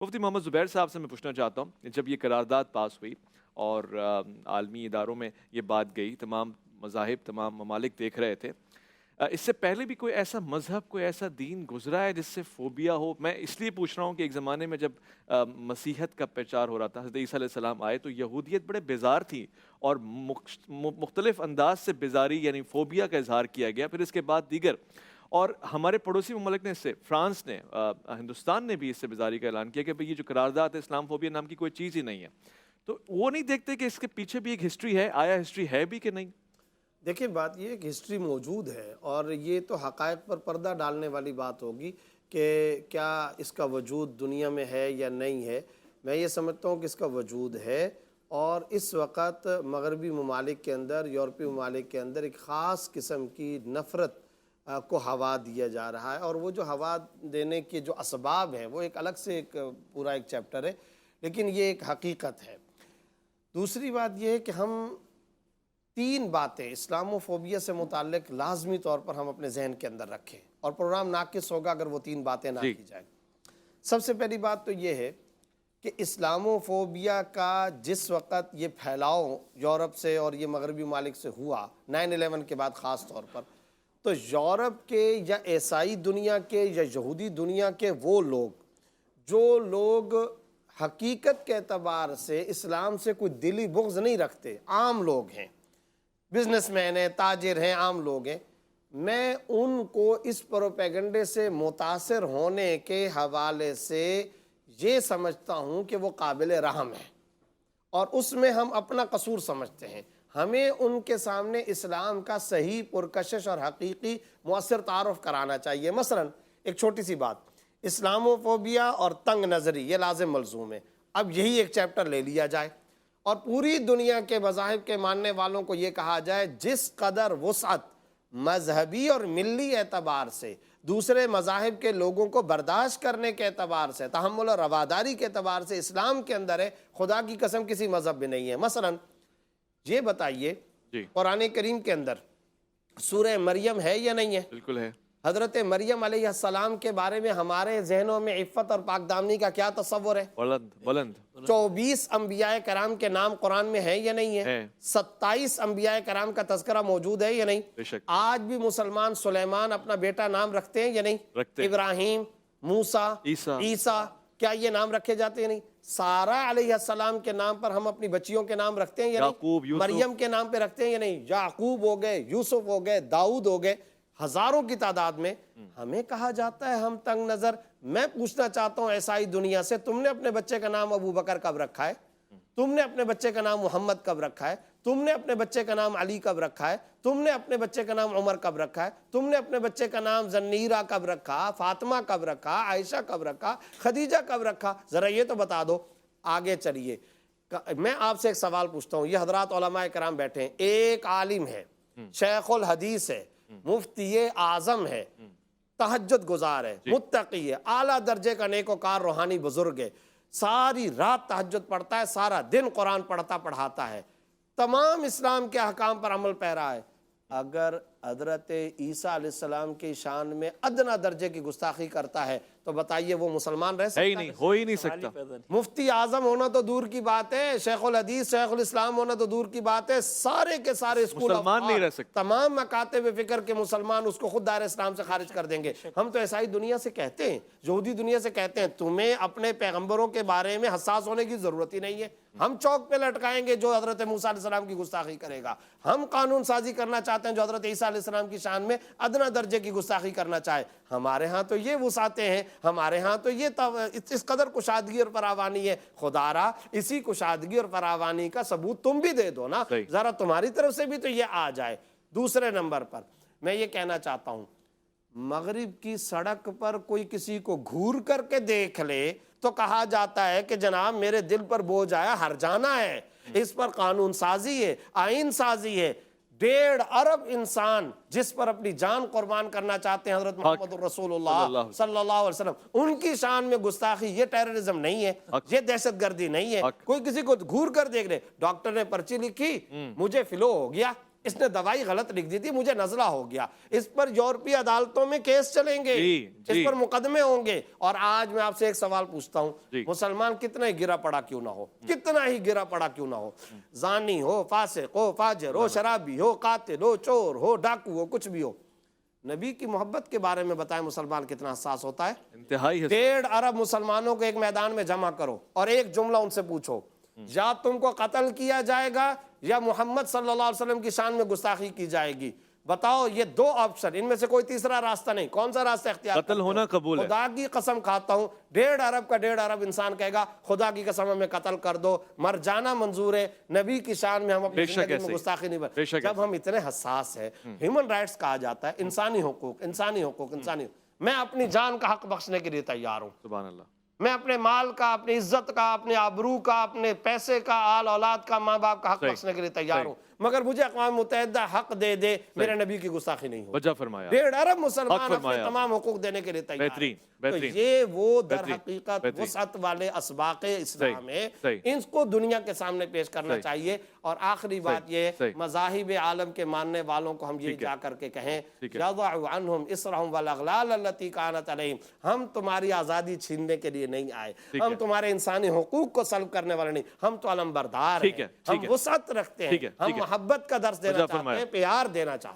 مفتی محمد زبیر صاحب سے میں پوچھنا چاہتا ہوں کہ جب یہ قرارداد پاس ہوئی اور عالمی اداروں میں یہ بات گئی، تمام مذاہب تمام ممالک دیکھ رہے تھے، اس سے پہلے بھی کوئی ایسا مذہب کوئی ایسا دین گزرا ہے جس سے فوبیا ہو؟ میں اس لیے پوچھ رہا ہوں کہ ایک زمانے میں جب مسیحیت کا پرچار ہو رہا تھا، حضرت عیسیٰ علیہ السلام آئے تو یہودیت بڑے بیزار تھی اور مختلف انداز سے بیزاری یعنی فوبیا کا اظہار کیا گیا. پھر اس کے بعد دیگر اور ہمارے پڑوسی ممالک نے اس سے، فرانس نے، ہندوستان نے بھی اس سے بیزاری کا اعلان کیا کہ بھئی یہ جو قرارداد ہے اسلام فوبیا نام کی کوئی چیز ہی نہیں ہے. تو وہ نہیں دیکھتے کہ اس کے پیچھے بھی ایک ہسٹری ہے، آیا ہسٹری ہے بھی کہ نہیں؟ دیکھیں بات یہ ہے کہ ہسٹری موجود ہے اور یہ تو حقائق پر پردہ ڈالنے والی بات ہوگی کہ کیا اس کا وجود دنیا میں ہے یا نہیں ہے. میں یہ سمجھتا ہوں کہ اس کا وجود ہے اور اس وقت مغربی ممالک کے اندر، یورپی ممالک کے اندر ایک خاص قسم کی نفرت کو ہوا دیا جا رہا ہے، اور وہ جو ہوا دینے کے جو اسباب ہیں وہ ایک الگ سے ایک پورا ایک چیپٹر ہے، لیکن یہ ایک حقیقت ہے. دوسری بات یہ ہے کہ ہم تین باتیں اسلاموفوبیا سے متعلق لازمی طور پر ہم اپنے ذہن کے اندر رکھیں، اور پروگرام ناقص ہوگا اگر وہ تین باتیں نہ کی جائیں. سب سے پہلی بات تو یہ ہے کہ اسلاموفوبیا کا جس وقت یہ پھیلاؤ یورپ سے اور یہ مغربی ممالک سے ہوا 9/11 کے بعد خاص طور پر، تو یورپ کے یا عیسائی دنیا کے یا یہودی دنیا کے وہ لوگ جو لوگ حقیقت کے اعتبار سے اسلام سے کوئی دلی بغض نہیں رکھتے، عام لوگ ہیں، بزنس مین ہیں، تاجر ہیں، عام لوگ ہیں، میں ان کو اس پروپیگنڈے سے متاثر ہونے کے حوالے سے یہ سمجھتا ہوں کہ وہ قابل رحم ہے، اور اس میں ہم اپنا قصور سمجھتے ہیں. ہمیں ان کے سامنے اسلام کا صحیح پرکشش اور حقیقی مؤثر تعارف کرانا چاہیے. مثلا ایک چھوٹی سی بات، اسلاموفوبیا اور تنگ نظری یہ لازم ملزوم ہے. اب یہی ایک چیپٹر لے لیا جائے اور پوری دنیا کے مذاہب کے ماننے والوں کو یہ کہا جائے جس قدر وسعت مذہبی اور ملی اعتبار سے دوسرے مذاہب کے لوگوں کو برداشت کرنے کے اعتبار سے، تحمل اور رواداری کے اعتبار سے اسلام کے اندر ہے، خدا کی قسم کسی مذہب میں نہیں ہے. مثلا یہ بتائیے قرآن کریم کے اندر سورہ مریم ہے یا نہیں ہے؟ بالکل ہے. حضرت مریم علیہ السلام کے بارے میں ہمارے ذہنوں میں عفت اور پاک دامنی کا کیا تصور ہے؟ بلند 24 انبیاء کرام کے نام قرآن میں ہے یا نہیں ہے؟ 27 انبیاء کرام کا تذکرہ موجود ہے یا نہیں؟ آج بھی مسلمان سلیمان اپنا بیٹا نام رکھتے ہیں یا نہیں؟ ابراہیم، موسیٰ، عیسیٰ، کیا یہ نام رکھے جاتے ہیں؟ نہیں. سارہ علیہ السلام کے نام پر ہم اپنی بچیوں کے نام رکھتے ہیں یا نہیں؟ مریم کے نام پہ رکھتے ہیں یا نہیں؟ یعقوب ہو گئے، یوسف ہو گئے، داؤد ہو گئے، ہزاروں کی تعداد میں. ہمیں کہا جاتا ہے ہم تنگ نظر. میں پوچھنا چاہتا ہوں عیسائی دنیا سے، تم نے اپنے بچے کا نام ابو بکر کب رکھا ہے؟ تم نے اپنے بچے کا نام محمد کب رکھا ہے؟ تم نے اپنے بچے کا نام علی کب رکھا ہے؟ تم نے اپنے بچے کا نام عمر کب رکھا ہے؟ تم نے اپنے بچے کا نام زنیرہ کب رکھا؟ فاطمہ کب رکھا؟ عائشہ کب رکھا؟ خدیجہ کب رکھا؟ ذرا یہ تو بتا دو. آگے چلیے، میں آپ سے ایک سوال پوچھتا ہوں. یہ حضرات علماء کرام بیٹھے ہیں، ایک عالم ہے، شیخ الحدیث ہے، مفتی اعظم ہے، تہجد گزار ہے، متقی ہے، اعلیٰ درجے کا نیکوکار روحانی بزرگ ہے، ساری رات تہجد پڑھتا ہے، سارا دن قرآن پڑھتا پڑھاتا ہے، تمام اسلام کے احکام پر عمل پیرا ہے. اگر حضرت عیسیٰ علیہ السلام کی شان میں ادنیٰ درجے کی گستاخی کرتا ہے تو بتائیے وہ مسلمان رہ سکتا ہے؟ ہو ہی نہیں سکتا. مفتی اعظم ہونا تو دور کی بات ہے، شیخ الحدیث شیخ الاسلام ہونا تو دور کی بات ہے، سارے کے سارے اسکول مسلمان نہیں رہ سکتے. تمام مکاتب فکر کے مسلمان اس کو خود دائرہ اسلام سے خارج کر دیں گے. ہم تو عیسائی دنیا سے کہتے ہیں، یہودی دنیا سے کہتے ہیں تمہیں اپنے پیغمبروں کے بارے میں حساس ہونے کی ضرورت ہی نہیں ہے. ہم چوک پہ لٹکائیں گے جو حضرت موسیٰ علیہ السلام کی گستاخی کرے گا. ہم قانون سازی کرنا چاہتے ہیں جو حضرت عیسیٰ علیہ السلام کی شان میں ادنیٰ درجے کی گستاخی کرنا چاہے. ہمارے ہاں تو یہ وسعتیں ہیں، ہمارے ہاں تو یہ اس قدر کشادگی اور فراوانی ہے. خدا را اسی کشادگی اور فراوانی کا ثبوت تم بھی دے دو نا، ذرا تمہاری طرف سے بھی تو یہ آ جائے. دوسرے نمبر پر میں یہ کہنا چاہتا ہوں، مغرب کی سڑک پر کوئی کسی کو گھور کر کے دیکھ لے تو کہا جاتا ہے کہ جناب میرے دل پر بوجھ آیا، ہر جانا ہے، اس پر قانون سازی ہے، آئین سازی ہے. 1.5 ارب انسان جس پر اپنی جان قربان کرنا چاہتے ہیں حضرت محمد رسول اللہ صلی اللہ علیہ وسلم، ان کی شان میں گستاخی یہ ٹیررزم نہیں ہے، یہ دہشت گردی نہیں ہے. کوئی کسی کو گھور کر دیکھ لے، ڈاکٹر نے پرچی لکھی، مجھے فلو ہو گیا، اس نے دوائی غلط لکھ دی تھی، مجھے نزلہ ہو گیا، اس پر یورپی عدالتوں میں کیس چلیں گے، اس پر مقدمے ہوں گے۔ اور آج میں آپ سے ایک سوال پوچھتا ہوں، مسلمان کتنا ہی گرا پڑا کیوں نہ ہو، کتنا ہی گرا پڑا کیوں نہ ہو، زانی ہو، فاسق ہو، فاجر ہو، شرابی ہو، قاتل ہو، چور ہو، ڈاکو ہو، کچھ بھی ہو، نبی کی محبت کے بارے میں بتائیں مسلمان کتنا حساس ہوتا ہے۔ انتہائی 1.5 ارب مسلمانوں کو ایک میدان میں جمع کرو اور ایک جملہ ان سے پوچھو، یا تم کو قتل کیا جائے گا یا محمد صلی اللہ علیہ وسلم کی شان میں گستاخی کی جائے گی، بتاؤ، یہ 2 آپشن، ان میں سے کوئی تیسرا راستہ نہیں، کون سا راستہ اختیار کرتے قتل ہو؟ ہونا قبول ہے۔ خدا کی قسم کھاتا ہوں 1.5 ارب کا 1.5 ارب انسان کہے گا خدا کی قسم ہمیں قتل کر دو، مر جانا منظور ہے، نبی کی شان میں ہم اپنی زندگی میں گستاخی نہیں بے شک جب ہم اتنے حساس ہیں، ہیومن رائٹس کہا جاتا ہے، انسانی حقوق، انسانی حقوق، انسانی حقوق، میں اپنی جان کا حق بخشنے کے لیے تیار ہوں، سبحان اللہ، میں اپنے مال کا، اپنی عزت کا، اپنے آبرو کا، اپنے پیسے کا، آل اولاد کا، ماں باپ کا حق بخشنے کے لیے تیار ہوں، مگر مجھے اقوام متحدہ حق دے دے میرے نبی کی گستاخی نہیں ہو۔ وجہ فرمایا، 1.5 ارب مسلمان حق اپنے فرمایا، تمام حقوق دینے کے لیے تیار ہیں۔ بہترین، تو بہترین، یہ وہ در بہترین، حقیقت بہترین، وسعت والے اسباق اسلام ہیں، صحیح، ان کو دنیا کے سامنے پیش کرنا صحیح، چاہیے۔ اور آخری بات یہ، صحیح، مذاہب عالم کے ماننے والوں کو ہم یہ ٹھیک ہے، جا کر کے کہیں، ٹھیک ہے، یضع عنہم اسرہم والاغلال التی کانت علیہم، ہم تمہاری آزادی چھیننے کے لیے نہیں آئے، ٹھیک ہم ہے، تمہارے انسانی حقوق کو سلب کرنے والے نہیں، ہم تو علم بردار ٹھیک ہیں، ہے، ٹھیک ہم ہے، وسعت رکھتے ہیں، ٹھیک ہے، ہم ٹھیک ہے، محبت کا درس دینا وجہ چاہتے فرمایا۔ ہیں، پیار دینا چاہتے ہیں۔